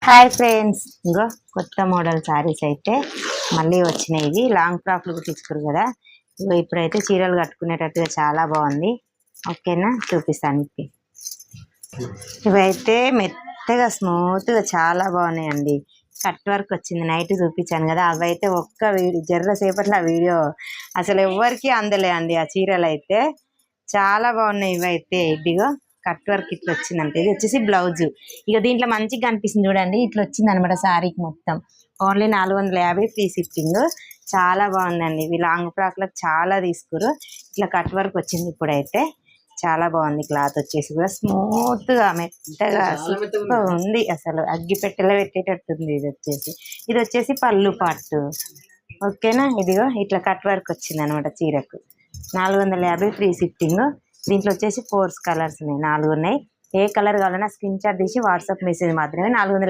Hi friends, ఇంకో కొత్త model saris అయితే మళ్ళీ వచ్చినాయి. ఇవి లాంగ్ ఫ్రాక్లు కుట్టించుకోరు కదా, ఇగో ఇప్పుడైతే చీరలు కట్టుకునేటట్టుగా చాలా బాగుంది. ఓకేనా, చూపిస్తాను. ఇవైతే మెత్తగా స్మూత్గా చాలా బాగున్నాయండి. కట్ వర్క్ వచ్చింది, నైట్ చూపించాను కదా. అవైతే ఒక్క వీడియో జర్ర సేపట్లో ఆ వీడియో అసలు ఎవ్వరికి అందలే అండి. ఆ చీరలు అయితే చాలా బాగున్నాయి. ఇవైతే ఇదిగో కట్ వర్క్ ఇట్లా వచ్చిందంటే, ఇది వచ్చేసి బ్లౌజ్. ఇక దీంట్లో మంచిగా కనిపిస్తుంది చూడండి, ఇట్లా వచ్చింది అనమాట శారీకి మొత్తం. Only 450 free shipping. చాలా బాగుందండి. ఇవి లాంగ్ ఫ్రాక్లకు చాలా తీసుకురు. ఇట్లా కట్ వర్క్ వచ్చింది. ఇప్పుడైతే చాలా బాగుంది. క్లాత్ వచ్చేసి కూడా స్మూత్ గా మెత్తగా సూపర్ ఉంది. అసలు అగ్గి పెట్టెలో పెట్టేటట్టుంది. ఇది వచ్చేసి పళ్ళు పాటు. ఓకేనా, ఇదిగో ఇట్లా కట్ వర్క్ వచ్చింది అనమాట చీరకు. 450 ఫ్రీ షిప్పింగ్. దీంట్లో వచ్చేసి 4 కలర్స్ ఉన్నాయి, 4 ఉన్నాయి. ఏ కలర్ కావాలన్నా స్క్రీన్ షాట్ తీసి వాట్సాప్ మెసేజ్ మాత్రమే. 450